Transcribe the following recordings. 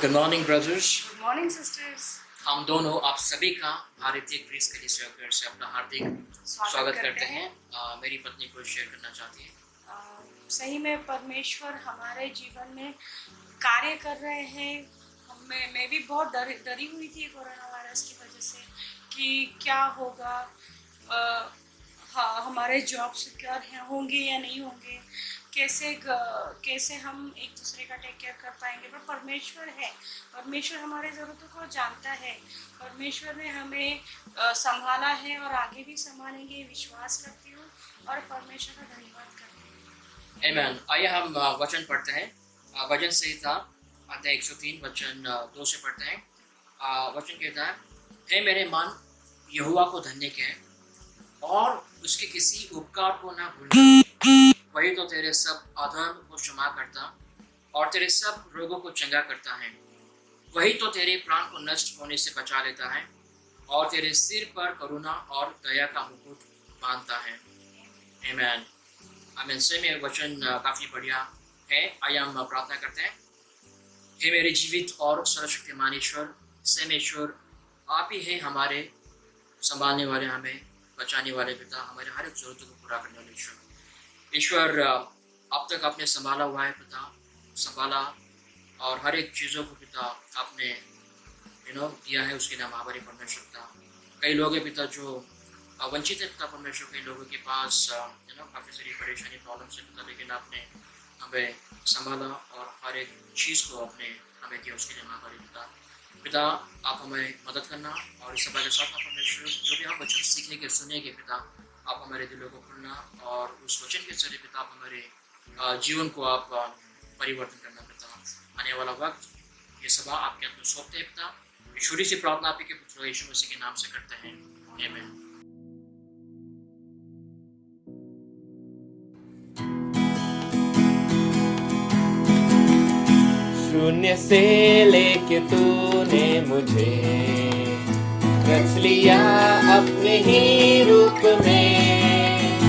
Good morning brothers. Good morning sisters. हम दोनों आप सभी का भारतीय ग्रीस कलीसिया घर से अपना हार्दिक स्वागत करते हैं। मेरी पत्नी को शेयर करना चाहती है। सही में परमेश्वर हमारे जीवन में कार्य कर रहे हैं। मैं भी बहुत डरी हुई थी कोरोना वायरस की वजह से कि क्या होगा, हाँ, हमारे जॉब सिक्योर होंगे या नहीं होंगे, कैसे हम एक दूसरे का टेक केयर कर पाएंगे। पर परमेश्वर है, परमेश्वर हमारे ज़रूरतों को जानता है। परमेश्वर ने हमें संभाला है और आगे भी संभालेंगे, विश्वास करती हूँ और परमेश्वर का धन्यवाद करती हूँ। आमीन। आइए हम वचन पढ़ते हैं। वचन संहिता अध्याय 103 वचन 2 से पढ़ते हैं। वचन कहता है, हे मेरे मन, यहोवा को धन्य कह और उसके किसी उपकार को ना भूलना। वही तो तेरे सब अधर्म को क्षमा करता और तेरे सब रोगों को चंगा करता है। वही तो तेरे प्राण को नष्ट होने से बचा लेता है और तेरे सिर पर करुणा और दया का मुकुट बांधता है। आमीन। आमीन। से में वचन काफी बढ़िया है। आइए हम प्रार्थना करते हैं। हे मेरे जीवित और सर्वशक्तिमान ईश्वर, सेमेश्वर, आप ही हैं हमारे संभालने वाले, हमें बचाने वाले पिता, हमारे हर एक जरूरतों को पूरा करने वाले ईश्वर। ईश्वर, अब तक आपने संभाला हुआ है पिता, संभाला और हर एक चीज़ों को पिता आपने दिया है, उसके नाम आभारी परमेश्वर पिता। कई लोग हैं पिता जो वंचित है पिता परमेश्वर, कई लोगों के पास काफ़ी सारी परेशानी प्रॉब्लम से पिता, लेकिन आपने हमें संभाला और हर एक चीज़ को आपने हमें दिया, उसके नाम आभारी पिता। पिता, आप हमें मदद करना और इस सभा के साथ परमेश्वर जो भी हम वचन सीखेंगे सुनेंगे पिता, आप हमारे दिलों को खुलना और उस वचन के जरिए पिता आप हमारे जीवन को आप परिवर्तन करना पिता। आने वाला वक्त ये सभा आपके हाथ में सौंपते हैं पिता। छोटी सी प्रार्थना आप के पुत्र यीशु मसीह के नाम से करते हैं, आमीन। शून्य से लेके तूने मुझे रच लिया अपने ही रूप में,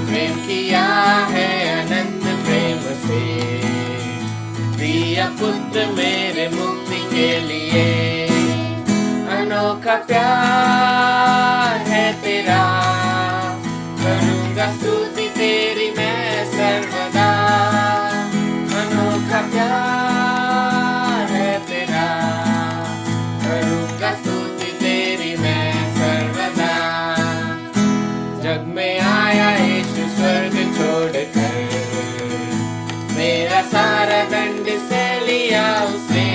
प्रेम किया है अनंत प्रेम से, दिया पुत्र मेरे मुक्ति के लिए। अनोखा प्यार है तेरा, करूँगा स्तुति तेरी मैं सर्वदा। अनोखा प्यार है तेरा, करूँगा स्तुति तेरी मैं सर्वदा। जग में आया यीशु स्वर्ग छोड़कर, मेरा सारा दंड से लिया उसने।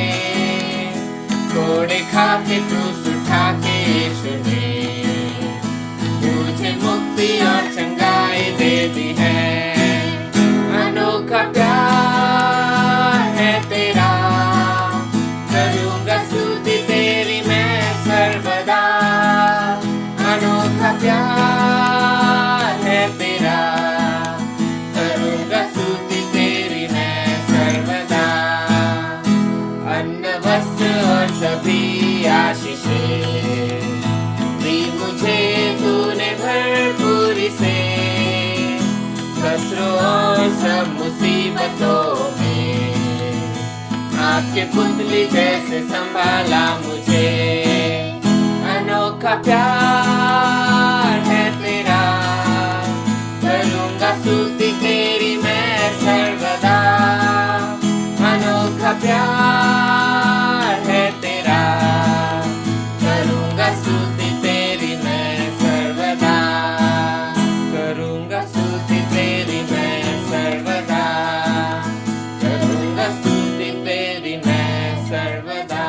कोड़े खा के क्रूस उठा के यीशु ने मुझे मुक्ति और चंगाई दे दी है। अनोखा प्यार है तेरा, करूँगा स्तुति तेरी मैं सर्वदा। अनोखा प्यार है तेरा, करूँगा स्तुति तेरी मैं सर्वदा। अन्न वस्त्र और सभी आशीषें दी मुझे तूने भरपूरी से, कष्टों और सब मुसीबतों में आपके पुतली जैसे संभाला मुझे। अनोखा प्यार है तेरा, करूँगा स्तुति तेरी मैं सर्वदा। अनोखा प्यार है तेरा, करूँगा स्तुति तेरी मैं सर्वदा। करूँगा स्तुति तेरी मैं सर्वदा, करूँगा स्तुति तेरी मैं सर्वदा।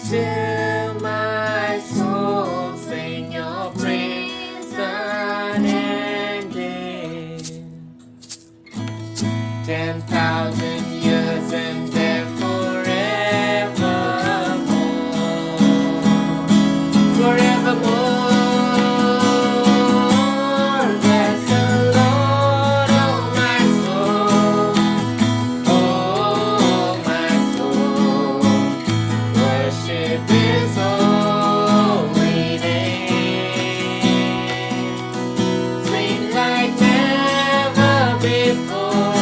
Still my soul sing your praise unending. 10,000 years and then forevermore. Forevermore. Bless the Lord, oh my soul. Oh my soul. Worship His holy name. Sing like never before.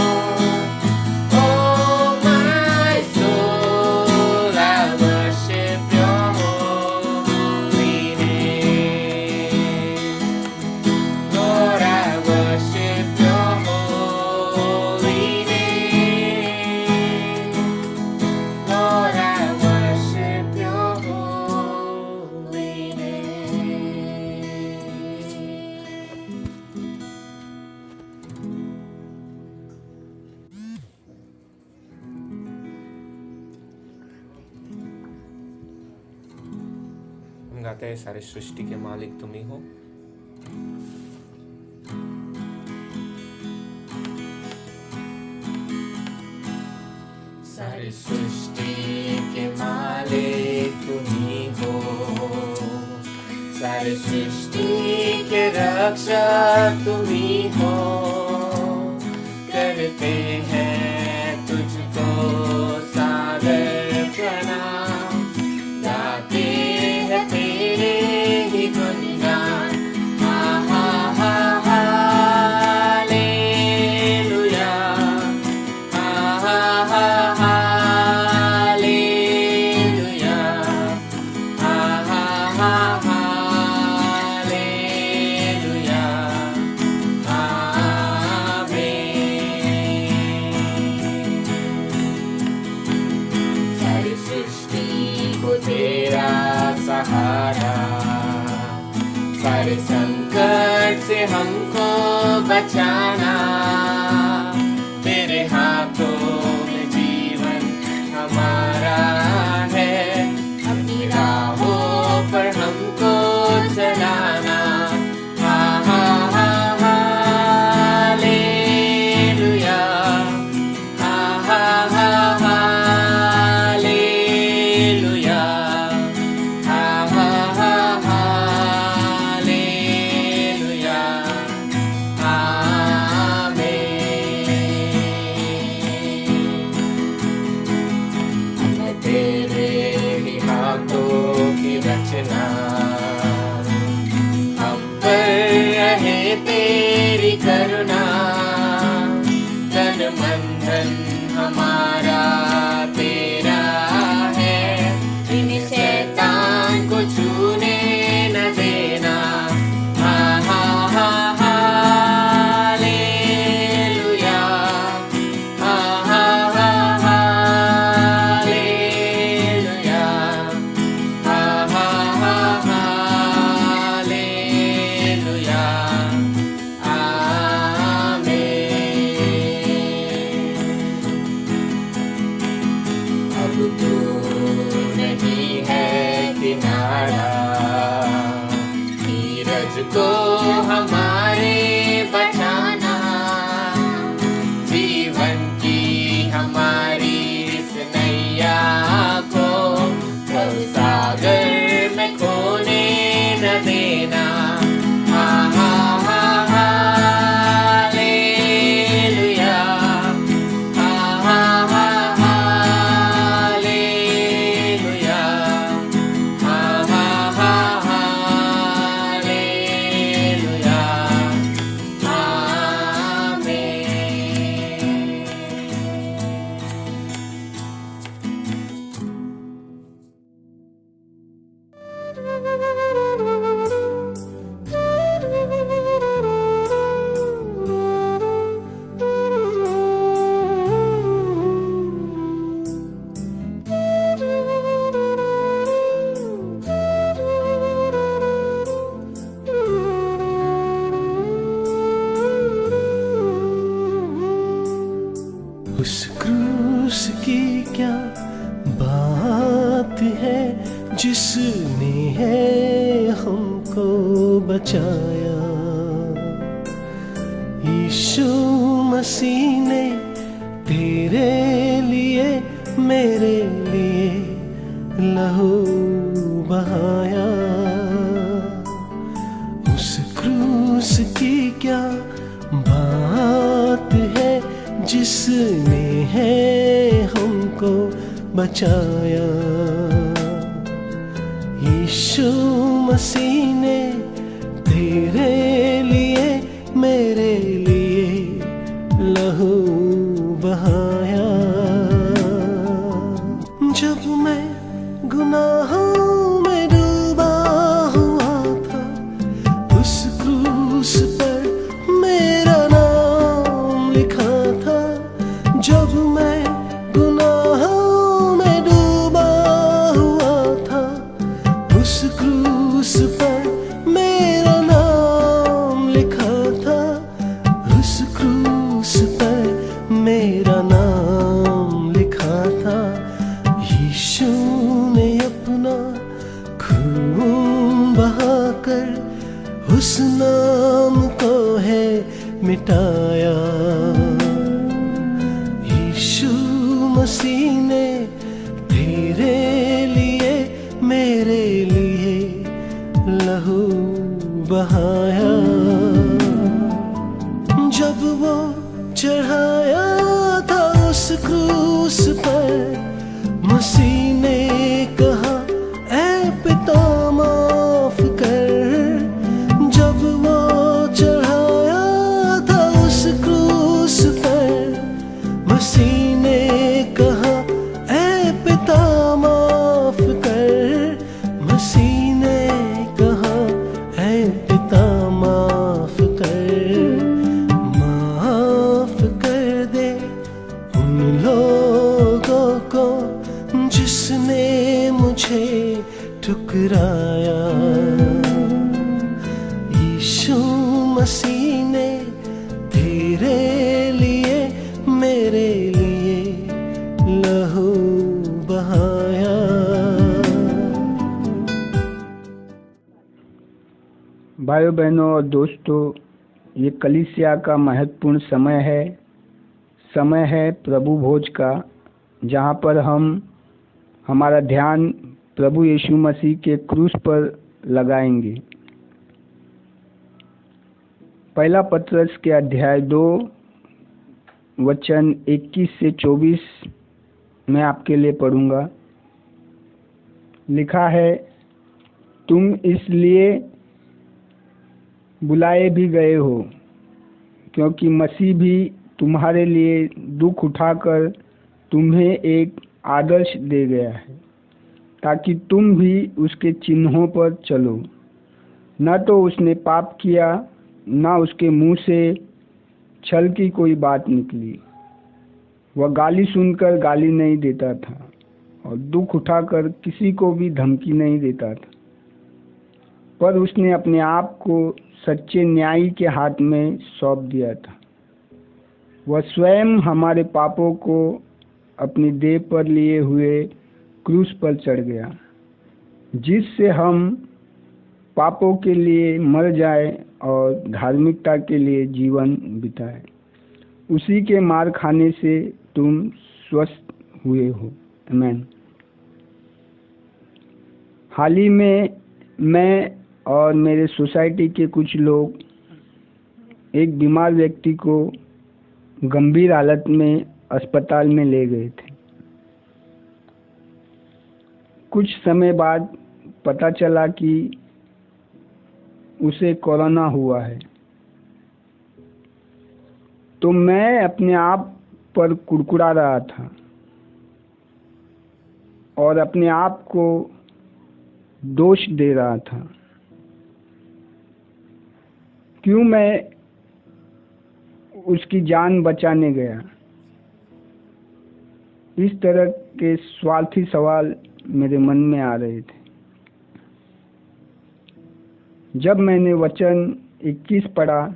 Oh my soul, I worship Your holy name. Lord, I worship Your holy name. Lord, I worship Your holy name. हम गाते हैं सारे सृष्टि के मालिक तुम ही हो। सारी सृष्टि के मालिक तुम ही हो। सारी सृष्टि के रक्षक तुम ही हो। करते हैं तुझको सादर प्रणाम। गाते हैं तेरे ही गुणगान। हा हा हा हालेलुया। हा हा हा हालेलुया। हा हा हा हालेलुया। आमीन। सारी सृष्टि को तेरा सहारा। सारे संकट से हमको बचाना। तेरे हाथों में जीवन हमारा है। अपनी राहों पर हमको चलाना। हा हा हा हालेलुया। हा हा हा हालेलुया। हा हा हा हालेलुया। आमीन। मैं तेरे ही हाथों की रचना। हम पर रहे तेरी करुणा। तन मन धन हमारा तेरा है। इन्हें शैतान को छूने न देना। हा हा हा हालेलुया। हा हा हा हालेलुया। हा हा हा हालेलुया। आमीन। अब तू नहीं है किनारा। नीरज को हमारे बचाना। जीवन की हमारी इस नैया को भवसागर में खोने न देना। हा हा हा हालेलुया। हा हा हा हालेलुया। हा हा हा हालेलुया। जिसने है हमको बचाया। यीशु मसीह ने तेरे लिए मेरे लिए लहू बहाया। उस क्रूस की क्या बात है, जिसने है हमको बचाया। यीशु मसीह ने तेरे लिए मेरे लिए लहू बहाया। जब मैं गुनाहों में डूबा हुआ था, उस क्रूस पर मेरा नाम लिखा था। जब मैं गुनाहों में डूबा हुआ था, उस क्रूस पर मेरा नाम लिखा था। उस क्रूस पर मेरा नाम लिखा था। यीशु ने अपना खून बहाकर उस नाम को है मिटाया। यीशु मसीह ने तेरे लिए मेरे लिए लहू बहाया। जब वो चढ़ाया था उस क्रूस पर, मसीह ने कहा ऐ पिता माफ कर। जब वो चढ़ाया था उस क्रूस पर, मसीह ने कहा ऐ पिता माफ कर। मसीह ने कहा ऐ पिता माफ कर। माफ कर दे उन लोगों को जिसने मुझे ठुकराया। यीशु मसीह ने तेरे लिए मेरे लिए लहू बहाया। भाइयों बहनों और दोस्तों, ये कलीसिया का महत्वपूर्ण समय है प्रभु भोज का, जहाँ पर हम हमारा ध्यान प्रभु यीशु मसीह के क्रूस पर लगाएंगे। पहला पत्रस के अध्याय 2 वचन 21 से 24 मैं आपके लिए पढ़ूंगा। लिखा है, तुम इसलिए बुलाए भी गए हो क्योंकि मसीह भी तुम्हारे लिए दुख उठाकर तुम्हें एक आदर्श दे गया है, ताकि तुम भी उसके चिन्हों पर चलो। न तो उसने पाप किया, न उसके मुंह से छल की कोई बात निकली। वह गाली सुनकर गाली नहीं देता था और दुख उठाकर किसी को भी धमकी नहीं देता था, पर उसने अपने आप को सच्चे न्यायी के हाथ में सौंप दिया था। वह स्वयं हमारे पापों को अपनी देह पर लिए हुए क्रूस पर चढ़ गया, जिससे हम पापों के लिए मर जाए और धार्मिकता के लिए जीवन बिताए। उसी के मार खाने से तुम स्वस्थ हुए हो। आमीन। हाल ही में मैं और मेरे सोसाइटी के कुछ लोग एक बीमार व्यक्ति को गंभीर हालत में अस्पताल में ले गए थे। कुछ समय बाद पता चला कि उसे कोरोना हुआ है। तो मैं अपने आप पर कुड़कुड़ा रहा था और अपने आप को दोष दे रहा था। क्यों मैं उसकी जान बचाने गया? इस तरह के स्वार्थी सवाल मेरे मन में आ रहे थे। जब मैंने वचन 21 पढ़ा,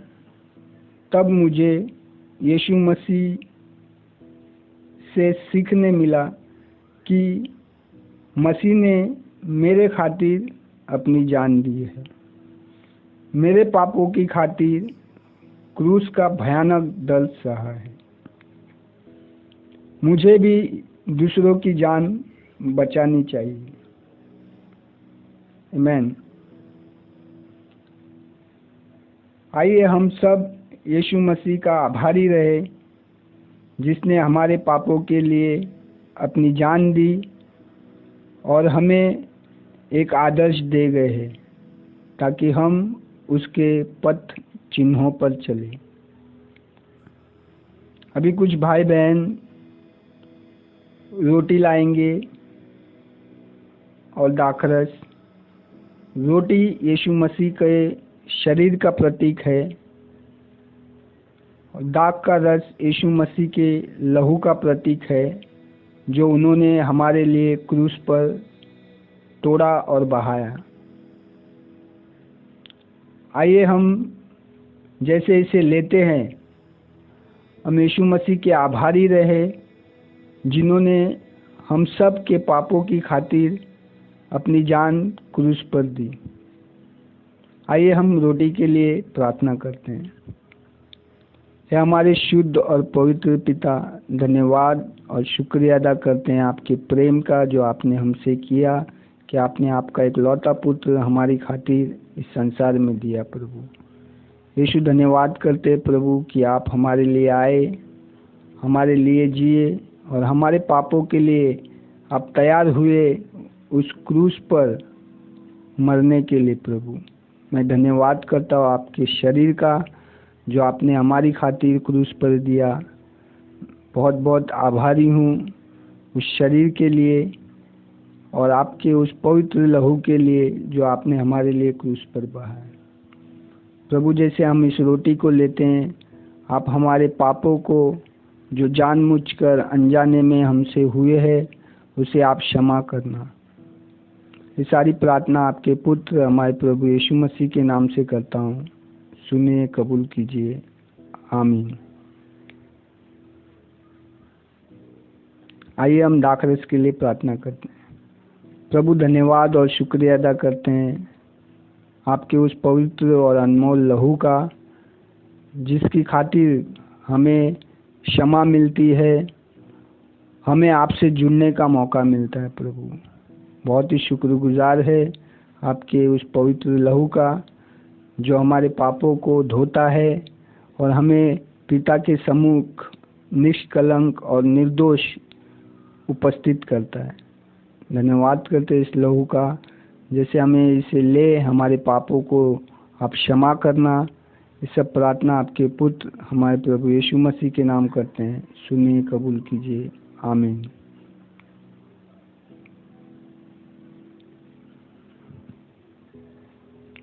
तब मुझे यीशु मसीह से सीखने मिला कि मसीह ने मेरे खातिर अपनी जान दी है। मेरे पापों की खातिर क्रूस का भयानक दर्द सहा है। मुझे भी दूसरों की जान बचानी चाहिए। आमीन। आइए हम सब यीशु मसीह का आभारी रहे, जिसने हमारे पापों के लिए अपनी जान दी और हमें एक आदर्श दे गए हैं, ताकि हम उसके पथ चिन्हों पर चलें। अभी कुछ भाई बहन रोटी लाएंगे और दाखरस। रोटी यीशु मसीह के शरीर का प्रतीक है और दाख का रस यीशु मसीह के लहू का प्रतीक है, जो उन्होंने हमारे लिए क्रूस पर तोड़ा और बहाया। आइए हम जैसे इसे लेते हैं, हम यीशु मसीह के आभारी रहे, जिन्होंने हम सब के पापों की खातिर अपनी जान क्रूस पर दी। आइए हम रोटी के लिए प्रार्थना करते हैं। हे हमारे शुद्ध और पवित्र पिता, धन्यवाद और शुक्रिया अदा करते हैं आपके प्रेम का, जो आपने हमसे किया, कि आपने आपका एक लौता पुत्र हमारी खातिर इस संसार में दिया। प्रभु यीशु, धन्यवाद करते प्रभु कि आप हमारे लिए आए, हमारे लिए जिए और हमारे पापों के लिए आप तैयार हुए उस क्रूस पर मरने के लिए। प्रभु मैं धन्यवाद करता हूँ आपके शरीर का, जो आपने हमारी खातिर क्रूस पर दिया। बहुत बहुत आभारी हूँ उस शरीर के लिए और आपके उस पवित्र लहू के लिए, जो आपने हमारे लिए क्रूस पर बहाया। प्रभु जैसे हम इस रोटी को लेते हैं, आप हमारे पापों को जो जानबूझकर अनजाने में हमसे हुए हैं, उसे आप क्षमा करना। ये सारी प्रार्थना आपके पुत्र हमारे प्रभु यीशु मसीह के नाम से करता हूँ। सुनिए, कबूल कीजिए। आमीन। आइए हम दाखरस के लिए प्रार्थना करते हैं। प्रभु धन्यवाद और शुक्रिया अदा करते हैं आपके उस पवित्र और अनमोल लहू का, जिसकी खातिर हमें क्षमा मिलती है, हमें आपसे जुड़ने का मौका मिलता है। प्रभु बहुत ही शुक्रगुजार है आपके उस पवित्र लहू का, जो हमारे पापों को धोता है और हमें पिता के सम्मुख निष्कलंक और निर्दोष उपस्थित करता है। धन्यवाद करते इस लहू का, जैसे हमें इसे ले हमारे पापों को आप क्षमा करना। ये सब प्रार्थना आपके पुत्र हमारे प्रभु यीशु मसीह के नाम करते हैं। सुनिए, कबूल कीजिए। आमीन।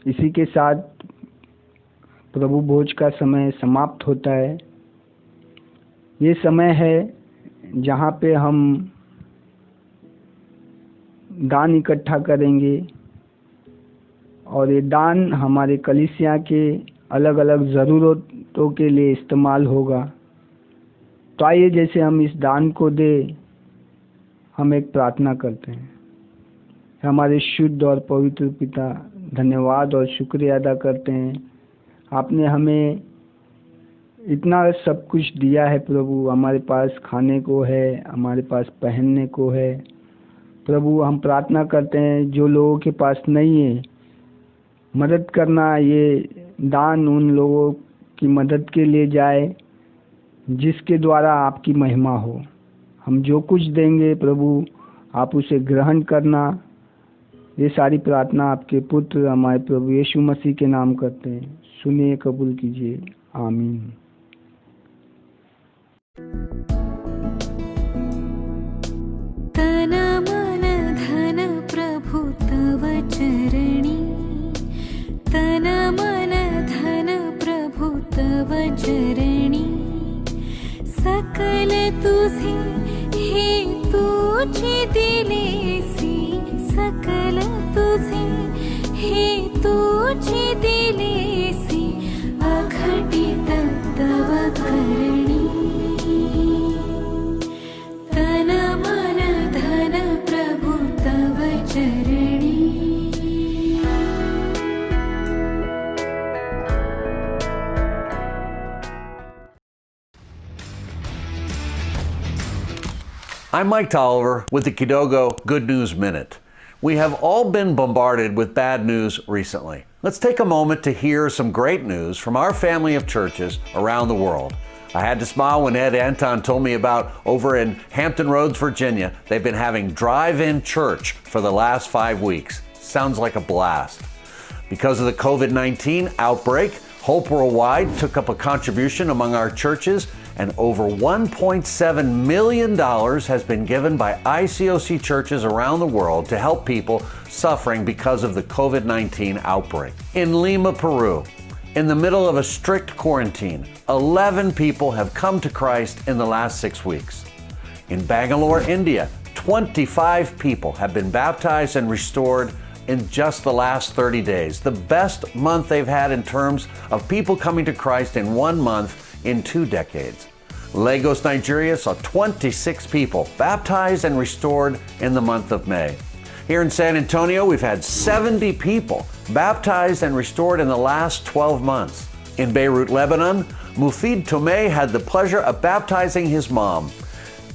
इसी के साथ प्रभु भोज का समय समाप्त होता है। ये समय है जहाँ पे हम दान इकट्ठा करेंगे और ये दान हमारे कलीसिया के अलग अलग ज़रूरतों के लिए इस्तेमाल होगा। तो आइए जैसे हम इस दान को दें, हम एक प्रार्थना करते हैं। हमारे शुद्ध और पवित्र पिता, धन्यवाद और शुक्रिया अदा करते हैं, आपने हमें इतना सब कुछ दिया है। प्रभु हमारे पास खाने को है, हमारे पास पहनने को है। प्रभु हम प्रार्थना करते हैं, जो लोगों के पास नहीं है, मदद करना। ये दान उन लोगों की मदद के लिए जाए जिसके द्वारा आपकी महिमा हो। हम जो कुछ देंगे प्रभु, आप उसे ग्रहण करना। ये सारी प्रार्थना आपके पुत्र हमारे प्रभु यीशु मसीह के नाम करते हैं। सुनिए, कबूल कीजिए। आमीन। तन मन धन प्रभु तव चरणी, तन मन धन प्रभु तव चरणी। सकल तुझे हे तुझे दिलेसी, सकल तुझे हे तुझे दिलेसी। अघटित तव करणी, तन मन धन प्रभु तव चरणी। I'm Mike Tolliver with the Kidogo Good News Minute. We have all been bombarded with bad news recently. Let's take a moment to hear some great news from our family of churches around the world. I had to smile when Ed Anton told me about over in Hampton Roads, Virginia, they've been having drive-in church for the last 5 weeks. Sounds like a blast. Because of the COVID-19 outbreak, Hope Worldwide took up a contribution among our churches, and over $1.7 million has been given by ICOC churches around the world to help people suffering because of the COVID-19 outbreak. In Lima, Peru, in the middle of a strict quarantine, 11 people have come to Christ in the last 6 weeks. In Bangalore, India, 25 people have been baptized and restored in just the last 30 days, the best month they've had in terms of people coming to Christ in 1 month in 2 decades. Lagos, Nigeria saw 26 people baptized and restored in the month of May. Here in San Antonio, we've had 70 people baptized and restored in the last 12 months. In Beirut, Lebanon, Mufid Tomei had the pleasure of baptizing his mom.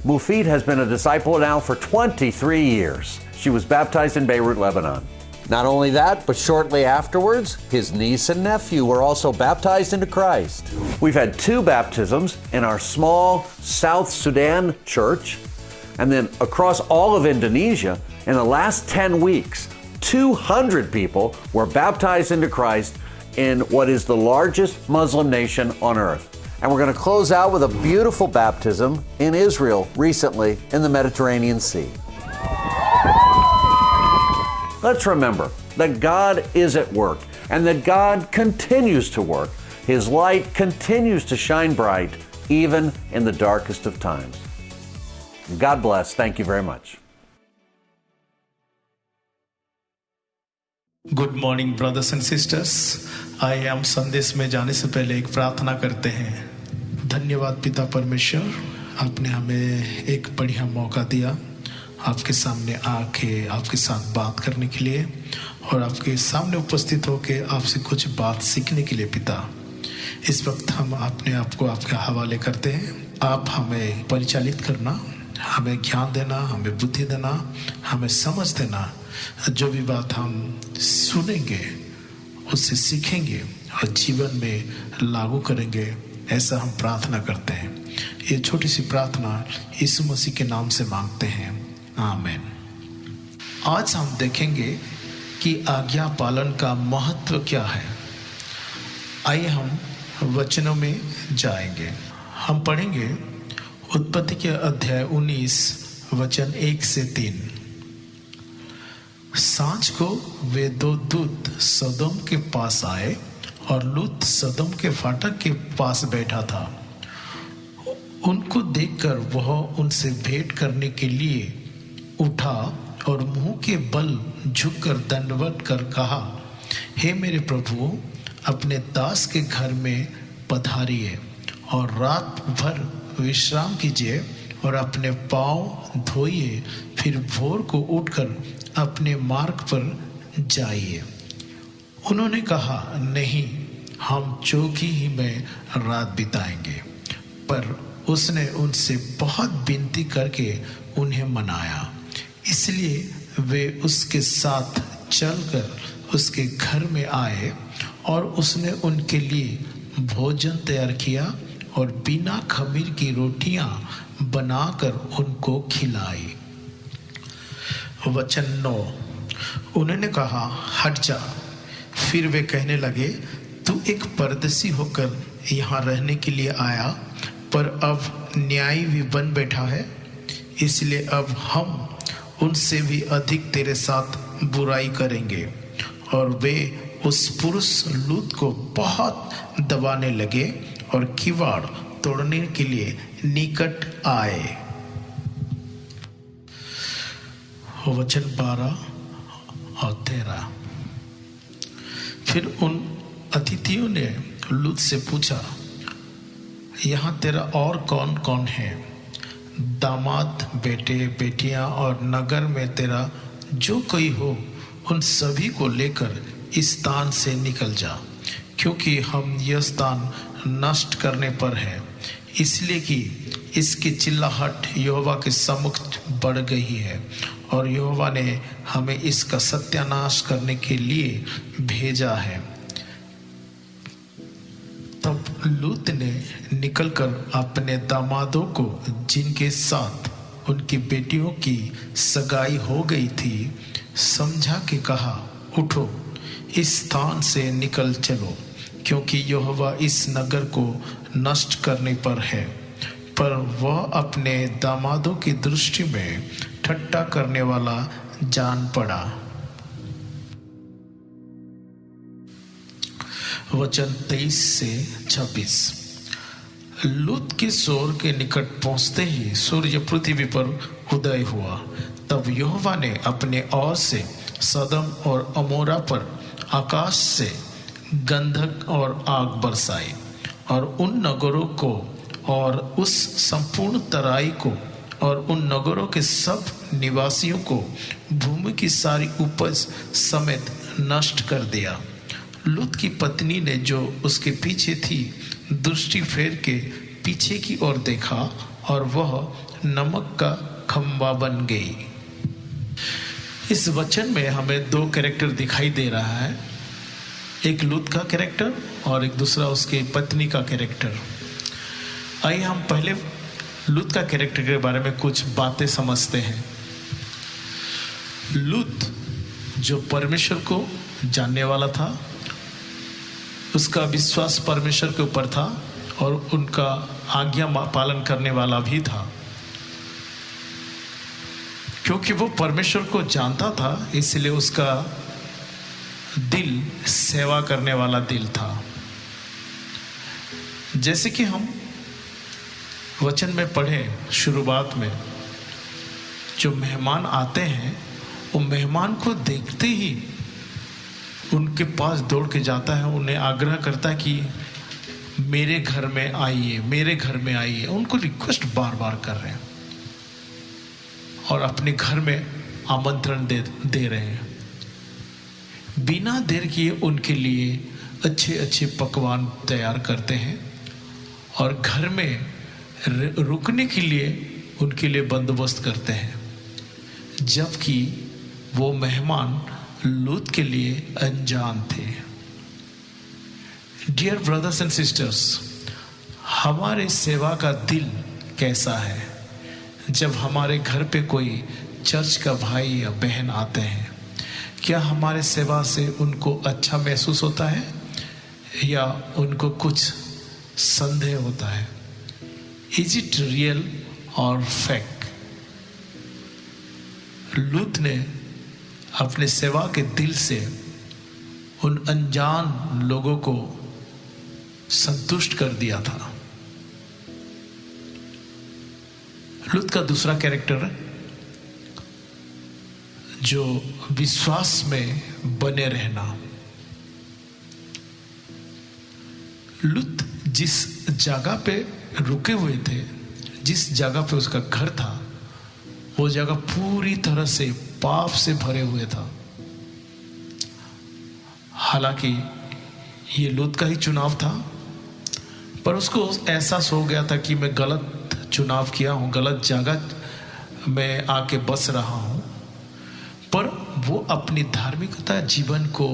Mufid has been a disciple now for 23 years. She was baptized in Beirut, Lebanon. Not only that, but shortly afterwards, his niece and nephew were also baptized into Christ. We've had 2 baptisms in our small South Sudan church, and then across all of Indonesia, in the last 10 weeks, 200 people were baptized into Christ in what is the largest Muslim nation on earth. And we're going to close out with a beautiful baptism in Israel recently in the Mediterranean Sea. Let's remember that God is at work and that God continues to work. His light continues to shine bright even in the darkest of times. God bless. Thank you very much. Good morning brothers and sisters, आइए हम संदेश में जाने से पहले एक प्रार्थना करते हैं। धन्यवाद पिता परमेश्वर, आपने हमें एक बढ़िया मौका दिया आपके सामने आके आपके साथ बात करने के लिए और आपके सामने उपस्थित होके आपसे कुछ बात सीखने के लिए। पिता, इस वक्त हम अपने आप को आपके हवाले करते हैं। आप हमें परिचालित करना, हमें ज्ञान देना, हमें बुद्धि देना, हमें समझ देना। जो भी बात हम सुनेंगे उससे सीखेंगे और जीवन में लागू करेंगे, ऐसा हम प्रार्थना करते हैं। ये छोटी सी प्रार्थना यीशु मसीह के नाम से मांगते हैं, आमीन। आज हम देखेंगे कि आज्ञा पालन का महत्व क्या है। आइए हम वचनों में जाएंगे। हम पढ़ेंगे उत्पत्ति के अध्याय 19 वचन 1 से 3। सांझ को वे 2 दूत सदोम के पास आए और लूत सदोम के फाटक के पास बैठा था। उनको देखकर वह उनसे भेंट करने के लिए उठा और मुंह के बल झुककर दंडवत कर कहा, हे मेरे प्रभु, अपने दास के घर में पधारिए और रात भर विश्राम कीजिए और अपने पाँव धोइए, फिर भोर को उठकर अपने मार्ग पर जाइए। उन्होंने कहा, नहीं, हम चौकी ही में रात बिताएंगे। पर उसने उनसे बहुत विनती करके उन्हें मनाया, इसलिए वे उसके साथ चलकर उसके घर में आए और उसने उनके लिए भोजन तैयार किया और बिना खमीर की रोटियां बनाकर उनको खिलाई। वचन 9। उन्होंने कहा, हट जा। फिर वे कहने लगे, तू एक परदेसी होकर यहाँ रहने के लिए आया, पर अब न्यायी भी बन बैठा है, इसलिए अब हम उनसे भी अधिक तेरे साथ बुराई करेंगे। और वे उस पुरुष लूत को बहुत दबाने लगे और किवाड़ तोड़ने के लिए निकट आए। वचन 12 और 13। फिर उन अतिथियों ने लूत से पूछा, यहाँ तेरा और कौन कौन है? दामाद, बेटे, बेटियां और नगर में तेरा जो कोई हो उन सभी को लेकर इस स्थान से निकल जा, क्योंकि हम यह स्थान नष्ट करने पर है, इसलिए कि इसकी चिल्लाहट यहोवा के सम्मुख बढ़ गई है और यहोवा ने हमें इसका सत्यानाश करने के लिए भेजा है। तब लूत ने निकलकर अपने दामादों को, जिनके साथ उनकी बेटियों की सगाई हो गई थी, समझा के कहा, उठो, इस स्थान से निकल चलो, क्योंकि यहोवा इस नगर को नष्ट करने पर है। पर वह अपने दामादों की दृष्टि में ठट्ठा करने वाला जान पड़ा। वचन 23 से 26। लूत के सोर के निकट पहुंचते ही सूर्य पृथ्वी पर उदय हुआ। तब यहोवा ने अपने ओर से सदम और अमोरा पर आकाश से गंधक और आग बरसाई और उन नगरों को और उस संपूर्ण तराई को और उन नगरों के सब निवासियों को भूमि की सारी उपज समेत नष्ट कर दिया। लूत की पत्नी ने, जो उसके पीछे थी, दृष्टि फेर के पीछे की ओर देखा और वह नमक का खंबा बन गई। इस वचन में हमें दो कैरेक्टर दिखाई दे रहा है, एक लूत का कैरेक्टर और एक दूसरा उसकी पत्नी का कैरेक्टर। आइए हम पहले लूत का कैरेक्टर के बारे में कुछ बातें समझते हैं। लूत जो परमेश्वर को जानने वाला था, उसका विश्वास परमेश्वर के ऊपर था और उनका आज्ञा पालन करने वाला भी था। क्योंकि वो परमेश्वर को जानता था, इसलिए उसका दिल सेवा करने वाला दिल था। जैसे कि हम वचन में पढ़े शुरुआत में, जो मेहमान आते हैं वो मेहमान को देखते ही उनके पास दौड़ के जाता है, उन्हें आग्रह करता है कि मेरे घर में आइए, मेरे घर में आइए। उनको रिक्वेस्ट बार बार कर रहे हैं और अपने घर में आमंत्रण दे रहे हैं। बिना देर किए उनके लिए अच्छे अच्छे पकवान तैयार करते हैं और घर में रुकने के लिए उनके लिए बंदोबस्त करते हैं, जबकि वो मेहमान लूत के लिए अनजान थे। डियर ब्रदर्स एंड सिस्टर्स, हमारे सेवा का दिल कैसा है? जब हमारे घर पे कोई चर्च का भाई या बहन आते हैं, क्या हमारे सेवा से उनको अच्छा महसूस होता है या उनको कुछ संदेह होता है? इज इट रियल और फेक? लूत ने अपने सेवा के दिल से उन अनजान लोगों को संतुष्ट कर दिया था। लूत का दूसरा कैरेक्टर, जो विश्वास में बने रहना। लूत जिस जगह पे रुके हुए थे, जिस जगह पे उसका घर था, वो जगह पूरी तरह से पाप से भरे हुए था। हालांकि ये लूत का ही चुनाव था, पर उसको एहसास हो गया था कि मैं गलत चुनाव किया हूँ, गलत जगह में आके बस रहा हूँ। पर वो अपनी धार्मिकता जीवन को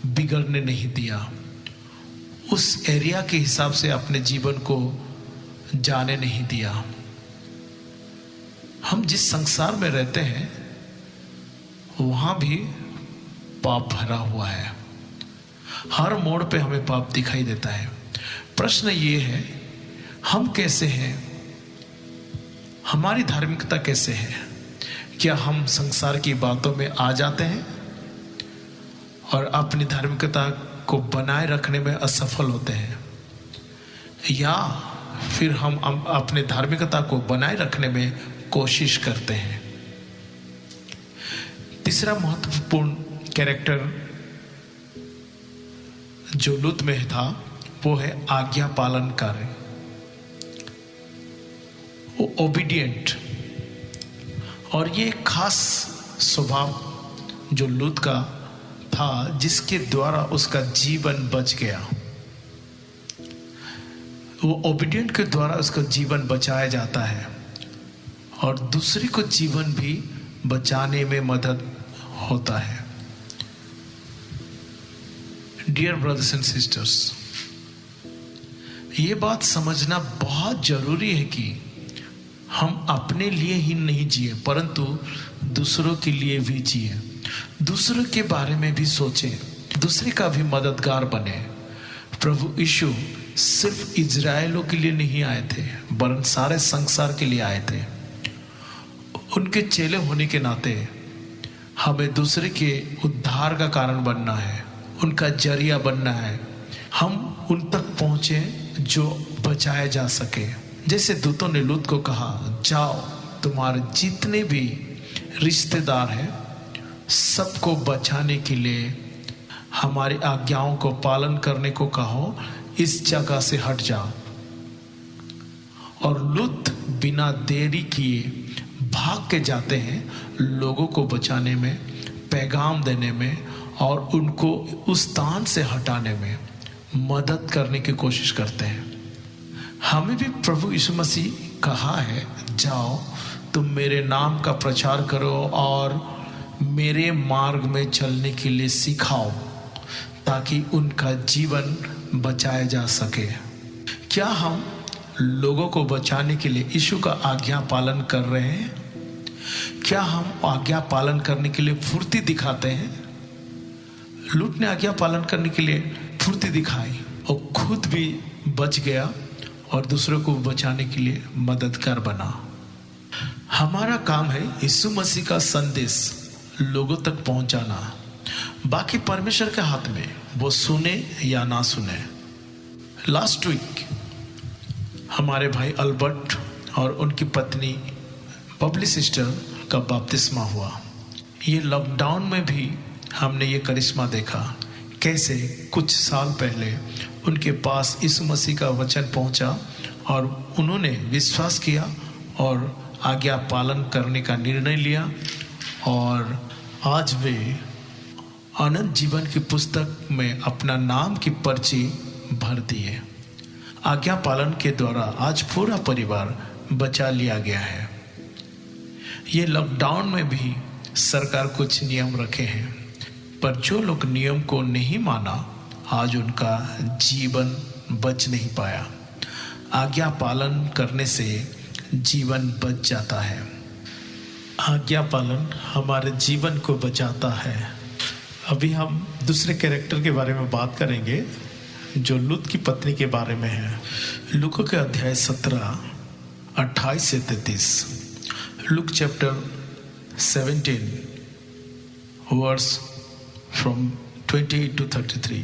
बिगड़ने नहीं दिया, उस एरिया के हिसाब से अपने जीवन को जाने नहीं दिया। हम जिस संसार में रहते हैं वहां भी पाप भरा हुआ है, हर मोड़ पे हमें पाप दिखाई देता है। प्रश्न ये है, हम कैसे हैं? हमारी धार्मिकता कैसे है? क्या हम संसार की बातों में आ जाते हैं और अपनी धार्मिकता को बनाए रखने में असफल होते हैं, या फिर हम अपने धार्मिकता को बनाए रखने में कोशिश करते हैं? तीसरा महत्वपूर्ण कैरेक्टर जो लूत में था वो है आज्ञा पालनकारी, ओबीडिएंट। और ये खास स्वभाव जो लूत का था, जिसके द्वारा उसका जीवन बच गया। वो ओबीडिएंट के द्वारा उसका जीवन बचाया जाता है और दूसरे को जीवन भी बचाने में मदद होता है। डियर ब्रदर्स एंड सिस्टर्स, ये बात समझना बहुत जरूरी है कि हम अपने लिए ही नहीं जिए परंतु दूसरों के लिए भी जिए, दूसरों के बारे में भी सोचें, दूसरे का भी मददगार बने। प्रभु यीशु सिर्फ इजरायलों के लिए नहीं आए थे वरन सारे संसार के लिए आए थे। उनके चेले होने के नाते हमें दूसरे के उद्धार का कारण बनना है, उनका जरिया बनना है। हम उन तक पहुंचे जो बचाया जा सके। जैसे दूतों ने लूत को कहा, जाओ तुम्हारे जितने भी रिश्तेदार हैं सबको बचाने के लिए हमारी आज्ञाओं को पालन करने को कहो, इस जगह से हट जाओ। और लूत बिना देरी किए भाग के जाते हैं लोगों को बचाने में, पैगाम देने में और उनको उस स्थान से हटाने में मदद करने की कोशिश करते हैं। हमें भी प्रभु यीशु मसीह कहा है, जाओ तुम मेरे नाम का प्रचार करो और मेरे मार्ग में चलने के लिए सिखाओ ताकि उनका जीवन बचाया जा सके। क्या हम लोगों को बचाने के लिए यीशु का आज्ञा पालन कर रहे हैं? क्या हम आज्ञा पालन करने के लिए फुर्ती दिखाते हैं? लूत ने आज्ञा पालन करने के लिए फुर्ती दिखाई और खुद भी बच गया और दूसरों को बचाने के लिए मददगार बना। हमारा काम है यीशु मसीह का संदेश लोगों तक पहुंचाना, बाकी परमेश्वर के हाथ में, वो सुने या ना सुने। लास्ट वीक हमारे भाई अल्बर्ट और उनकी पत्नी बबली सिस्टर का बपतिस्मा हुआ। ये लॉकडाउन में भी हमने ये करिश्मा देखा, कैसे कुछ साल पहले उनके पास यीशु मसीह का वचन पहुंचा और उन्होंने विश्वास किया और आज्ञा पालन करने का निर्णय लिया और आज वे अनंत जीवन की पुस्तक में अपना नाम की पर्ची भर दी है। आज्ञा पालन के द्वारा आज पूरा परिवार बचा लिया गया है। ये लॉकडाउन में भी सरकार कुछ नियम रखे हैं, पर जो लोग नियम को नहीं माना आज उनका जीवन बच नहीं पाया। आज्ञा पालन करने से जीवन बच जाता है। आज्ञा पालन हमारे जीवन को बचाता है। अभी हम दूसरे कैरेक्टर के बारे में बात करेंगे जो लूत की पत्नी के बारे में है। लूका के अध्याय 17 28 से 33। Luke chapter 17 verse from 28 to 33।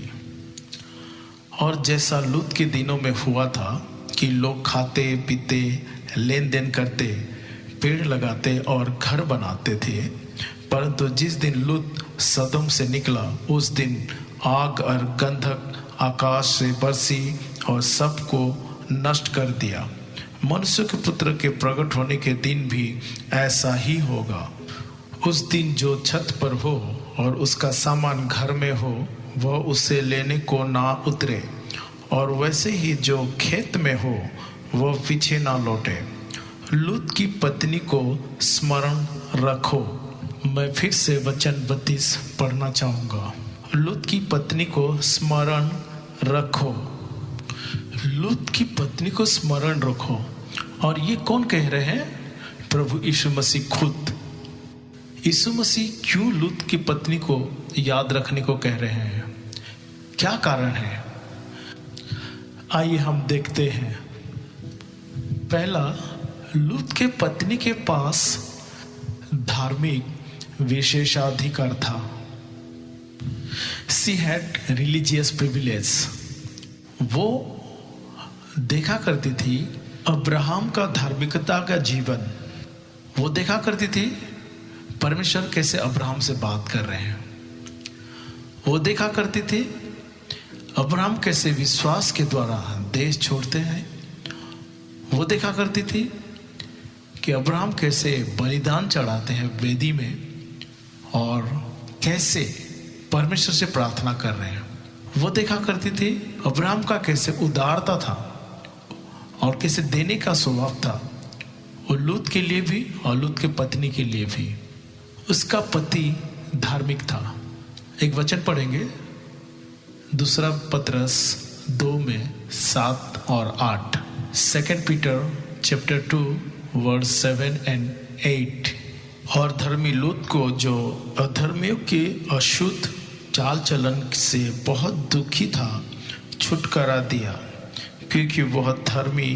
और जैसा लूत के दिनों में हुआ था कि लोग खाते पीते लेन देन करते, पेड़ लगाते और घर बनाते थे, परंतु जिस दिन लूत सदोम से निकला उस दिन आग और गंधक आकाश से बरसी और सबको नष्ट कर दिया। मनुष्य के पुत्र के प्रकट होने के दिन भी ऐसा ही होगा। उस दिन जो छत पर हो और उसका सामान घर में हो वह उसे लेने को ना उतरे, और वैसे ही जो खेत में हो वह पीछे ना लौटे। लूत की पत्नी को स्मरण रखो। मैं फिर से वचन 32 पढ़ना चाहूँगा। लूत की पत्नी को स्मरण रखो। लूत की पत्नी को स्मरण रखो। और ये कौन कह रहे हैं? प्रभु यीशु मसीह खुद। यीशु मसीह क्यों लूत की पत्नी को याद रखने को कह रहे हैं? क्या कारण है? आइए हम देखते हैं। पहला, लूत के पत्नी के पास धार्मिक विशेषाधिकार था। She had religious privilege. वो देखा करती थी अब्राहम का धार्मिकता का जीवन। वो देखा करती थी परमेश्वर कैसे अब्राहम से बात कर रहे हैं। वो देखा करती थी अब्राहम कैसे विश्वास के द्वारा देश छोड़ते हैं। वो देखा करती थी कि अब्राहम कैसे बलिदान चढ़ाते हैं वेदी में और कैसे परमेश्वर से प्रार्थना कर रहे हैं। वो देखा करती थी अब्राहम का कैसे उदारता था और कैसे देने का स्वभाव था, वो लूत के लिए भी और लूत के पत्नी के लिए भी। उसका पति धार्मिक था। एक वचन पढ़ेंगे, दूसरा पतरस 2 में 7 और 8, 2 पीटर चैप्टर 2 वर्स 7 and 8। और धर्मी लूत को जो अधर्मियों के अशुद्ध चाल चलन से बहुत दुखी था, छुटकारा दिया, क्योंकि वह धर्मी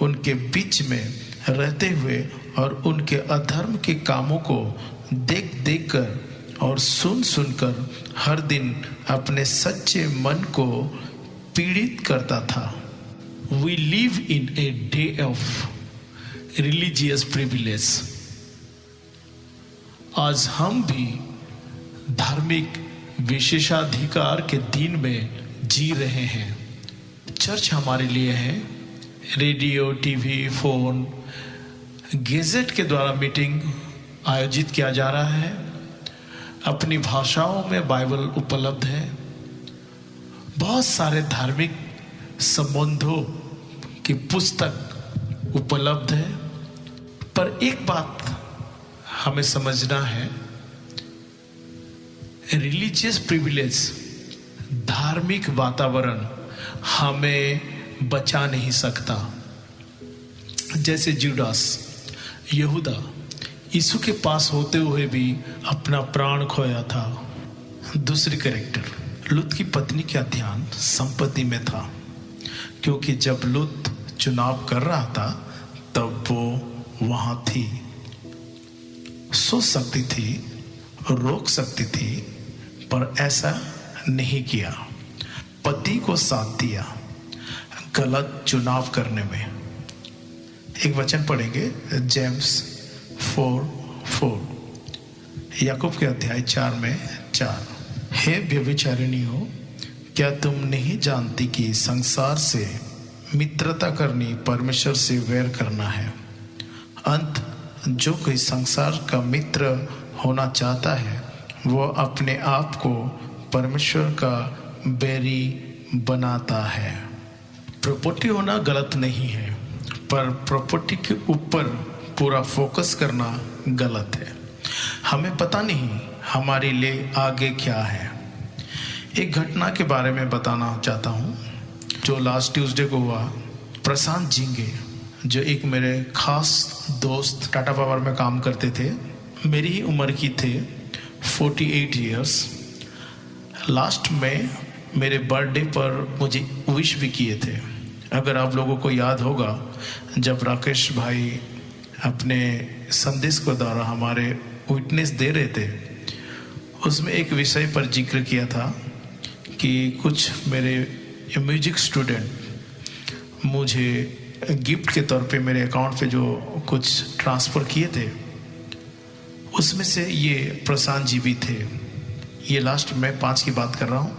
उनके बीच में रहते हुए और उनके अधर्म के कामों को देख देख कर और सुन सुनकर हर दिन अपने सच्चे मन को पीड़ित करता था। We live in a day of religious privilege। आज हम भी धार्मिक विशेषाधिकार के दिन में जी रहे हैं। चर्च हमारे लिए है, रेडियो, टीवी, फोन, गैजेट के द्वारा मीटिंग आयोजित किया जा रहा है। अपनी भाषाओं में बाइबल उपलब्ध है। बहुत सारे धार्मिक संबंधों की पुस्तक उपलब्ध है। पर एक बात हमें समझना है, रिलीजियस प्रिविलेज, धार्मिक वातावरण हमें बचा नहीं सकता। जैसे जुडास, यहूदा यीशु के पास होते हुए भी अपना प्राण खोया था। दूसरी कैरेक्टर, लूत की पत्नी का ध्यान संपत्ति में था, क्योंकि जब लूत चुनाव कर रहा था तब वो वहां थी। सोच सकती थी, रोक सकती थी, पर ऐसा नहीं किया। पति को साथ दिया गलत चुनाव करने में। एक वचन पढ़ेंगे, जेम्स 4:4, याकूब के अध्याय 4 में 4। हे व्यभिचारिणियों, क्या तुम नहीं जानती कि संसार से मित्रता करनी परमेश्वर से वैर करना है। अंत जो कोई संसार का मित्र होना चाहता है वो अपने आप को परमेश्वर का बैरी बनाता है। प्रॉपर्टी होना गलत नहीं है, पर प्रॉपर्टी के ऊपर पूरा फोकस करना गलत है। हमें पता नहीं हमारे लिए आगे क्या है। एक घटना के बारे में बताना चाहता हूँ जो लास्ट ट्यूसडे को हुआ। प्रशांत जिंगे, जो एक मेरे खास दोस्त, टाटा पावर में काम करते थे, मेरी ही उम्र की थे, 48 इयर्स। लास्ट में मेरे बर्थडे पर मुझे विश भी किए थे। अगर आप लोगों को याद होगा, जब राकेश भाई अपने संदेश को द्वारा हमारे विटनेस दे रहे थे, उसमें एक विषय पर जिक्र किया था कि कुछ मेरे म्यूजिक स्टूडेंट मुझे गिफ्ट के तौर पे मेरे अकाउंट पे जो कुछ ट्रांसफ़र किए थे, उसमें से ये प्रशांत जी भी थे। ये लास्ट में 5 की बात कर रहा हूँ,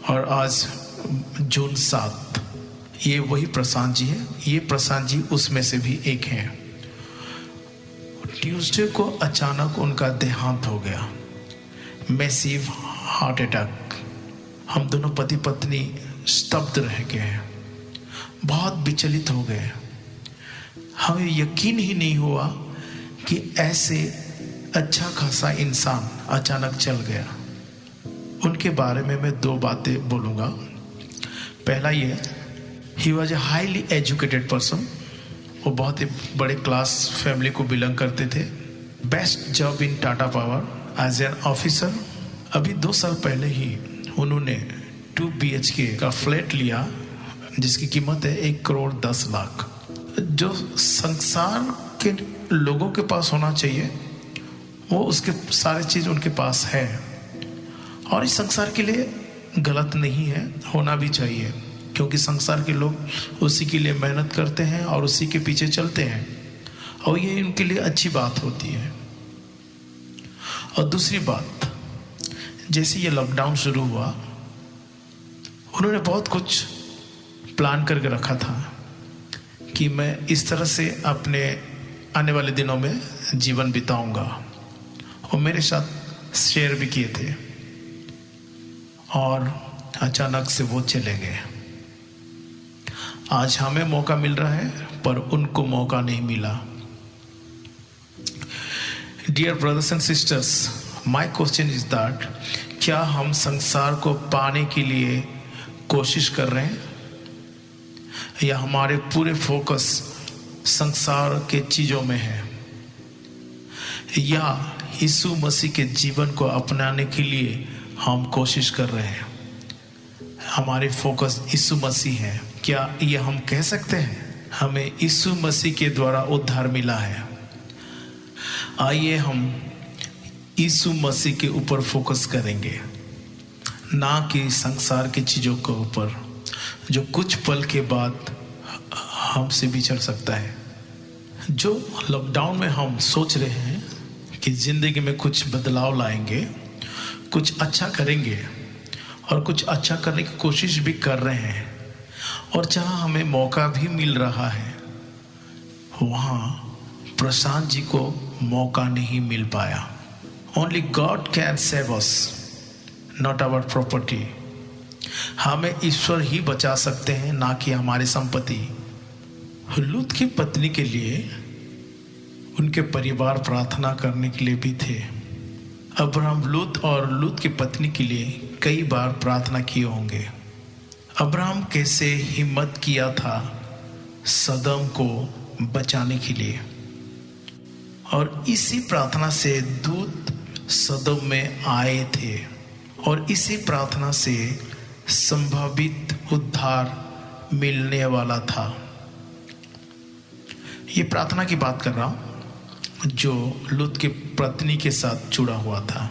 और आज जून 7, ये वही प्रशांत जी है। ये प्रशांत जी उसमें से भी एक हैं। ट्यूसडे को अचानक उनका देहांत हो गया, मैसिव हार्ट अटैक। हम दोनों पति पत्नी स्तब्ध रह गए हैं, बहुत विचलित हो गए। हमें यकीन ही नहीं हुआ कि ऐसे अच्छा खासा इंसान अचानक चल गया। उनके बारे में मैं 2 बातें बोलूँगा। पहला ये, he was a highly educated person. वो बहुत ही बड़े क्लास फैमिली को बिलोंग करते थे। Best job in Tata power as an officer. अभी 2 साल पहले ही उन्होंने 2 BHK का फ्लैट लिया, जिसकी कीमत है 1,10,00,000। जो संसार के लोगों के पास होना चाहिए वो उसके सारे चीज़ उनके पास है, और इस संसार के लिए गलत नहीं है, होना भी चाहिए, क्योंकि संसार के लोग उसी के लिए मेहनत करते हैं और उसी के पीछे चलते हैं, और ये उनके लिए अच्छी बात होती है। और दूसरी बात, जैसे ये लॉकडाउन शुरू हुआ, उन्होंने बहुत कुछ प्लान करके रखा था कि मैं इस तरह से अपने आने वाले दिनों में जीवन बिताऊंगा। और मेरे साथ शेयर भी किए थे और अचानक से वो चले गए। आज हमें मौका मिल रहा है पर उनको मौका नहीं मिला। Dear brothers and sisters, my question is that क्या हम संसार को पाने के लिए कोशिश कर रहे हैं या हमारे पूरे फोकस संसार के चीजों में है, या यीशु मसीह के जीवन को अपनाने के लिए हम कोशिश कर रहे हैं? हमारे फोकस यीशु मसीह है। क्या ये हम कह सकते हैं हमें यीशु मसीह के द्वारा उद्धार मिला है? आइए हम यीशु मसीह के ऊपर फोकस करेंगे, ना कि संसार की चीजों के ऊपर जो कुछ पल के बाद हमसे बिछड़ सकता है। जो लॉकडाउन में हम सोच रहे हैं कि जिंदगी में कुछ बदलाव लाएंगे, कुछ अच्छा करेंगे और कुछ अच्छा करने की कोशिश भी कर रहे हैं, और जहां हमें मौका भी मिल रहा है वहां प्रशांत जी को मौका नहीं मिल पाया। Only God can save us, not our property. हमें ईश्वर ही बचा सकते हैं, ना कि हमारी संपत्ति। लूत की पत्नी के लिए उनके परिवार प्रार्थना करने के लिए भी थे। अब्राहम लूत और लूत की पत्नी के लिए कई बार प्रार्थना किए होंगे। अब्राहम कैसे हिम्मत किया था सदम को बचाने के लिए, और इसी प्रार्थना से दूत सदम में आए थे, और इसी प्रार्थना से संभावित उद्धार मिलने वाला था। ये प्रार्थना की बात कर रहा हूं जो लूत के पत्नी के साथ जुड़ा हुआ था,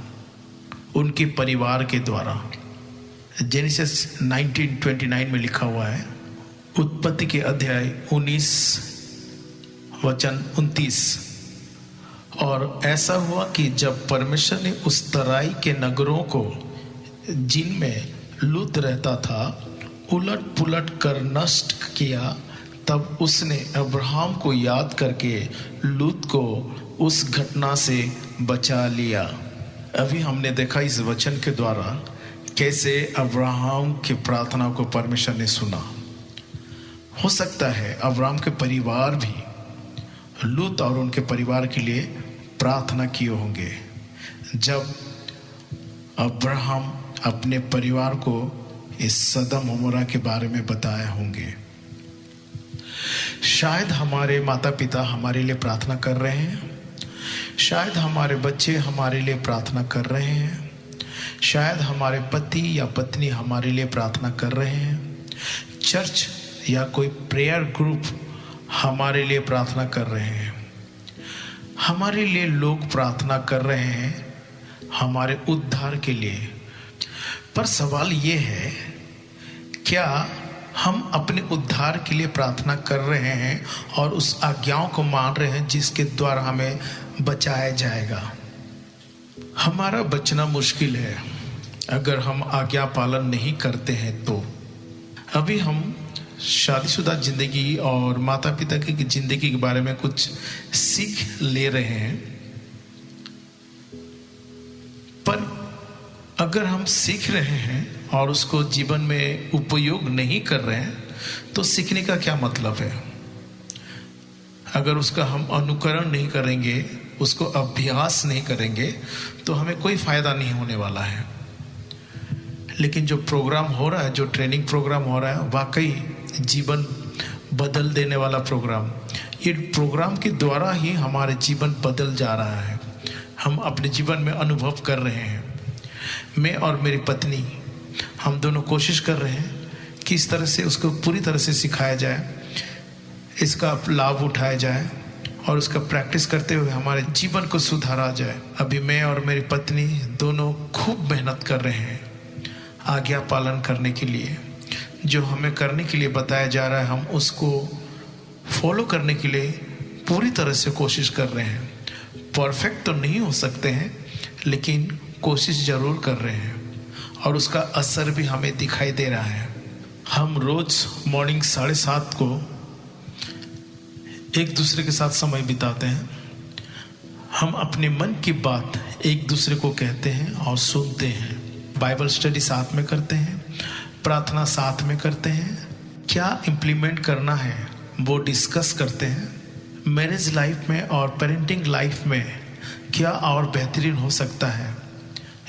उनके परिवार के द्वारा। जेनेसिस 19:29 में लिखा हुआ है, उत्पत्ति के अध्याय 19 वचन 29। और ऐसा हुआ कि जब परमेश्वर ने उस तराई के नगरों को जिनमें लूत रहता था उलट पुलट कर नष्ट किया, तब उसने अब्राहम को याद करके लूत को उस घटना से बचा लिया। अभी हमने देखा इस वचन के द्वारा कैसे अब्राहम की प्रार्थना को परमेश्वर ने सुना। हो सकता है अब्राहम के परिवार भी लूत और उनके परिवार के लिए प्रार्थना किए होंगे जब अब्राहम अपने परिवार को इस सदम अमोरा के बारे में बताए होंगे। शायद हमारे माता पिता हमारे लिए प्रार्थना कर रहे हैं, शायद हमारे बच्चे हमारे लिए प्रार्थना कर रहे हैं, शायद हमारे पति या पत्नी हमारे लिए प्रार्थना कर रहे हैं, चर्च या कोई प्रेयर ग्रुप हमारे लिए प्रार्थना कर रहे हैं। हमारे लिए लोग प्रार्थना कर रहे हैं हमारे उद्धार के लिए। पर सवाल ये है, क्या हम अपने उद्धार के लिए प्रार्थना कर रहे हैं और उस आज्ञाओं को मान रहे हैं जिसके द्वारा हमें बचाया जाएगा? हमारा बचना मुश्किल है अगर हम आज्ञा पालन नहीं करते हैं तो। अभी हम शादीशुदा जिंदगी और माता पिता की जिंदगी के बारे में कुछ सीख ले रहे हैं, पर अगर हम सीख रहे हैं और उसको जीवन में उपयोग नहीं कर रहे हैं तो सीखने का क्या मतलब है? अगर उसका हम अनुकरण नहीं करेंगे, उसको अभ्यास नहीं करेंगे तो हमें कोई फायदा नहीं होने वाला है। लेकिन जो प्रोग्राम हो रहा है, जो ट्रेनिंग प्रोग्राम हो रहा है, वाकई जीवन बदल देने वाला प्रोग्राम। ये प्रोग्राम के द्वारा ही हमारे जीवन बदल जा रहा है, हम अपने जीवन में अनुभव कर रहे हैं। मैं और मेरी पत्नी हम दोनों कोशिश कर रहे हैं कि इस तरह से उसको पूरी तरह से सिखाया जाए, इसका लाभ उठाया जाए और उसका प्रैक्टिस करते हुए हमारे जीवन को सुधारा जाए। अभी मैं और मेरी पत्नी दोनों खूब मेहनत कर रहे हैं आज्ञा पालन करने के लिए। जो हमें करने के लिए बताया जा रहा है हम उसको फॉलो करने के लिए पूरी तरह से कोशिश कर रहे हैं। परफेक्ट तो नहीं हो सकते हैं लेकिन कोशिश ज़रूर कर रहे हैं और उसका असर भी हमें दिखाई दे रहा है। हम रोज़ मॉर्निंग 7:30 को एक दूसरे के साथ समय बिताते हैं। हम अपने मन की बात एक दूसरे को कहते हैं और सुनते हैं। बाइबल स्टडी साथ में करते हैं, प्रार्थना साथ में करते हैं। क्या इम्प्लीमेंट करना है वो डिस्कस करते हैं। मैरिज लाइफ में और पेरेंटिंग लाइफ में क्या और बेहतरीन हो सकता है,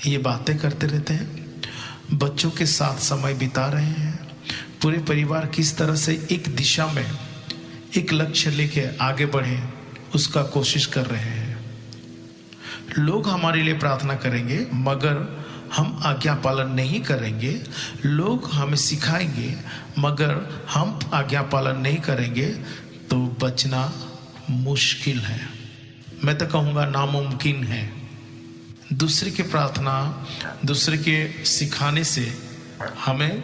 ये बातें करते रहते हैं। बच्चों के साथ समय बिता रहे हैं। पूरे परिवार किस तरह से एक दिशा में एक लक्ष्य लेके आगे बढ़े उसका कोशिश कर रहे हैं। लोग हमारे लिए प्रार्थना करेंगे मगर हम आज्ञा पालन नहीं करेंगे। लोग हमें सिखाएंगे मगर हम आज्ञा पालन नहीं करेंगे तो बचना मुश्किल है, मैं तो कहूँगा नामुमकिन है। दूसरे की प्रार्थना, दूसरे के सिखाने से हमें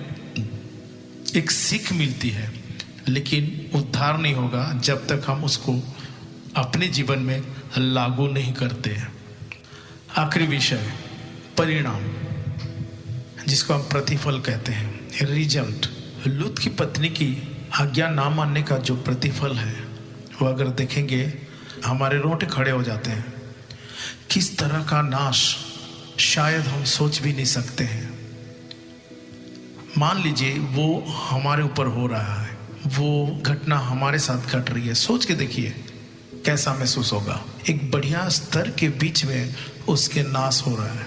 एक सीख मिलती है, लेकिन उद्धार नहीं होगा जब तक हम उसको अपने जीवन में लागू नहीं करते। आखिरी विषय परिणाम, जिसको हम प्रतिफल कहते हैं, रिजल्ट। लूत की पत्नी की आज्ञा ना मानने का जो प्रतिफल है वो अगर देखेंगे हमारे रोंगटे खड़े हो जाते हैं। किस तरह का नाश शायद हम सोच भी नहीं सकते हैं। मान लीजिए वो हमारे ऊपर हो रहा है, वो घटना हमारे साथ घट रही है, सोच के देखिए कैसा महसूस होगा। एक बढ़िया स्तर के बीच में उसके नाश हो रहा है।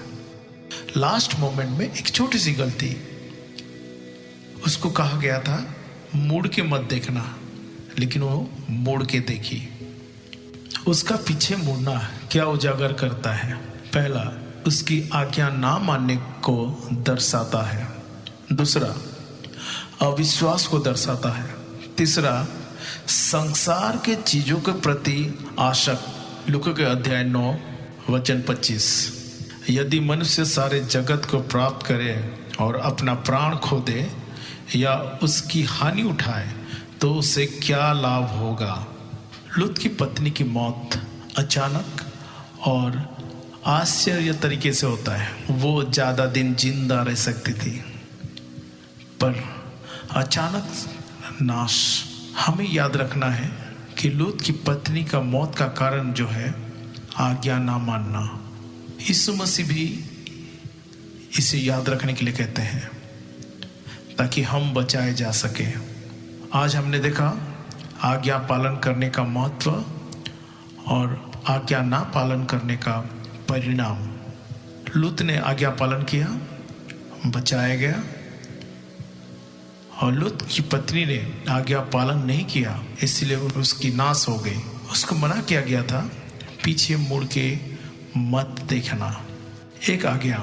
लास्ट मोमेंट में एक छोटी सी गलती, उसको कहा गया था मुड़ के मत देखना, लेकिन वो मुड़ के देखी। उसका पीछे मुड़ना क्या उजागर करता है? पहला, उसकी आज्ञा ना मानने को दर्शाता है। दूसरा, अविश्वास को दर्शाता है। तीसरा, संसार के चीजों के प्रति आसक्त। लूका के अध्याय 9 वचन 25। यदि मनुष्य सारे जगत को प्राप्त करे और अपना प्राण खो दे या उसकी हानि उठाए तो उसे क्या लाभ होगा? लूत की पत्नी की मौत अचानक और आश्चर्य तरीके से होता है। वो ज्यादा दिन जिंदा रह सकती थी, पर अचानक नाश। हमें याद रखना है कि लूत की पत्नी का मौत का कारण जो है आज्ञा ना मानना। यीशु मसीह भी इसे याद रखने के लिए कहते हैं ताकि हम बचाए जा सके। आज हमने देखा आज्ञा पालन करने का महत्व और आज्ञा ना पालन करने का परिणाम। लूत ने आज्ञा पालन किया, बचाया गया, और लूत की पत्नी ने आज्ञा पालन नहीं किया, इसलिए उसकी नाश हो गई। उसको मना किया गया था पीछे मुड़ के मत देखना। एक आज्ञा,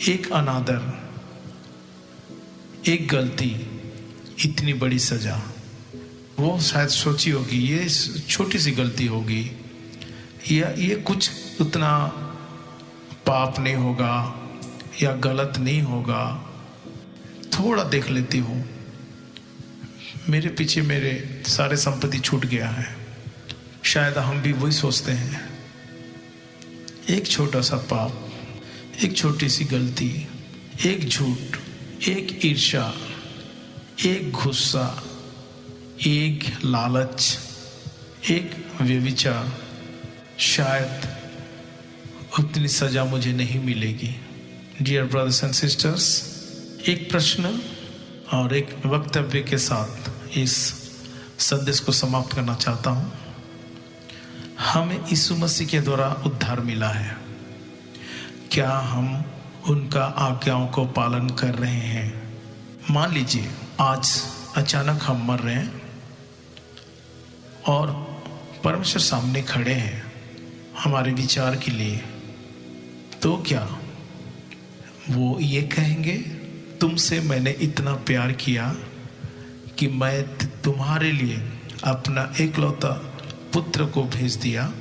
एक अनादर, एक गलती, इतनी बड़ी सजा। वो शायद सोची होगी ये छोटी सी गलती होगी या ये कुछ उतना पाप नहीं होगा या गलत नहीं होगा, थोड़ा देख लेती हूँ, मेरे पीछे मेरे सारे संपत्ति छूट गया है। शायद हम भी वही सोचते हैं। एक छोटा सा पाप, एक छोटी सी गलती, एक झूठ, एक ईर्ष्या, एक गुस्सा, एक लालच, एक व्यभिचार, शायद उतनी सजा मुझे नहीं मिलेगी। डियर ब्रदर्स एंड सिस्टर्स, एक प्रश्न और एक वक्तव्य के साथ इस संदेश को समाप्त करना चाहता हूँ। हमें यीशु मसीह के द्वारा उद्धार मिला है। क्या हम उनका आज्ञाओं को पालन कर रहे हैं? मान लीजिए आज अचानक हम मर रहे हैं और परमेश्वर सामने खड़े हैं हमारे विचार के लिए, तो क्या वो ये कहेंगे तुमसे मैंने इतना प्यार किया कि मैं तुम्हारे लिए अपना एकलौता पुत्र को भेज दिया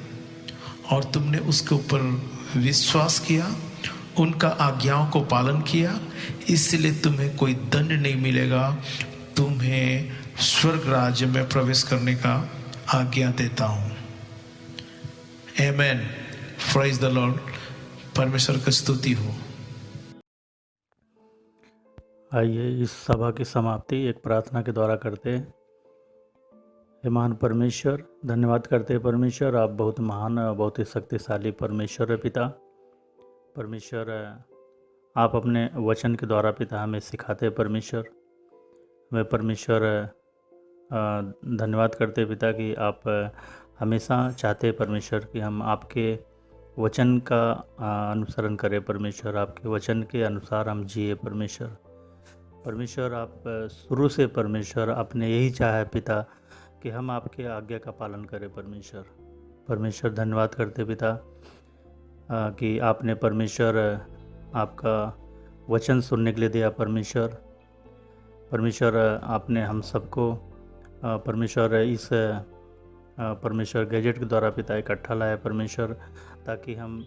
और तुमने उसके ऊपर विश्वास किया, उनका आज्ञाओं को पालन किया, इसलिए तुम्हें कोई दंड नहीं मिलेगा, तुम्हें स्वर्ग राज्य में प्रवेश करने का आज्ञा देता हूँ। आमेन। Praise the Lord. परमेश्वर की स्तुति हो। आइए इस सभा की समाप्ति एक प्रार्थना के द्वारा करते हैं। हे महान परमेश्वर, धन्यवाद करते हैं परमेश्वर, आप बहुत महान और बहुत ही शक्तिशाली परमेश्वर है पिता। परमेश्वर, आप अपने वचन के द्वारा पिता हमें सिखाते हैं परमेश्वर। मैं परमेश्वर धन्यवाद करते हैं पिता कि आप हमेशा चाहते हैं परमेश्वर कि हम आपके वचन का अनुसरण करें परमेश्वर, आपके वचन के अनुसार हम जिए परमेश्वर। परमेश्वर, आप शुरू से परमेश्वर आपने यही चाहा है पिता कि हम आपके आज्ञा का पालन करें परमेश्वर। परमेश्वर, धन्यवाद करते पिता कि आपने परमेश्वर आपका वचन सुनने के लिए दिया परमेश्वर। परमेश्वर, आपने हम सबको परमेश्वर इस परमेश्वर गैजेट के द्वारा पिता इकट्ठा लाया परमेश्वर, ताकि हम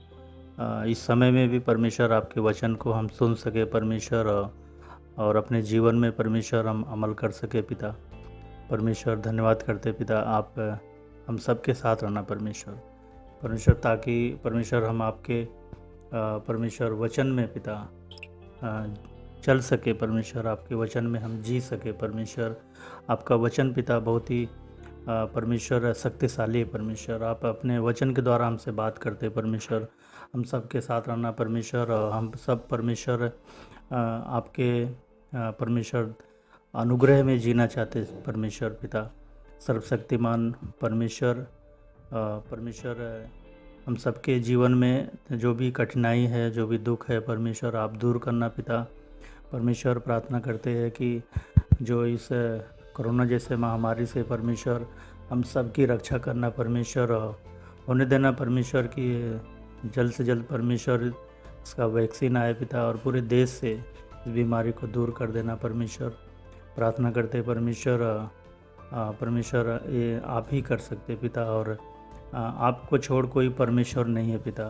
इस समय में भी परमेश्वर आपके वचन को हम सुन सके परमेश्वर, और अपने जीवन में परमेश्वर हम अमल कर सके पिता। परमेश्वर, धन्यवाद करते पिता, आप हम सबके साथ रहना परमेश्वर, ताकि परमेश्वर हम आपके परमेश्वर वचन में पिता चल सके परमेश्वर, आपके वचन में हम जी सके परमेश्वर। आपका वचन पिता बहुत ही परमेश्वर शक्तिशाली है परमेश्वर, आप अपने वचन के द्वारा हमसे बात करते परमेश्वर। हम सबके साथ रहना परमेश्वर, और हम सब परमेश्वर आपके परमेश्वर अनुग्रह में जीना चाहते परमेश्वर पिता। सर्वशक्तिमान परमेश्वर, परमेश्वर हम सबके जीवन में जो भी कठिनाई है, जो भी दुख है परमेश्वर, आप दूर करना पिता। परमेश्वर, प्रार्थना करते हैं कि जो इस कोरोना जैसे महामारी से परमेश्वर हम सब की रक्षा करना परमेश्वर, होने देना परमेश्वर कि जल्द से जल्द परमेश्वर इसका वैक्सीन आए पिता, और पूरे देश से इस बीमारी को दूर कर देना परमेश्वर। प्रार्थना करते परमेश्वर, परमेश्वर ये आप ही कर सकते पिता, और आपको छोड़ कोई परमेश्वर नहीं है पिता।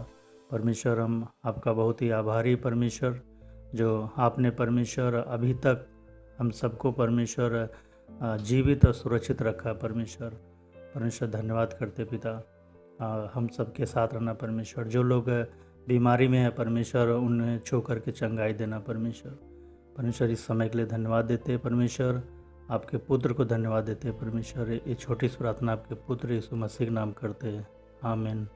परमेश्वर, हम आपका बहुत ही आभारी परमेश्वर, जो आपने परमेश्वर अभी तक हम सबको परमेश्वर जीवित और सुरक्षित रखा परमेश्वर। परमेश्वर, धन्यवाद करते पिता, हम सबके साथ रहना परमेश्वर। जो लोग बीमारी में है परमेश्वर, उन्हें छू करके चंगाई देना परमेश्वर। परमेश्वर, इस समय के लिए धन्यवाद देते हैं परमेश्वर, आपके पुत्र को धन्यवाद देते हैं परमेश्वर। ये छोटी सी प्रार्थना आपके पुत्र यीशु मसीह के नाम करते हैं, आमीन।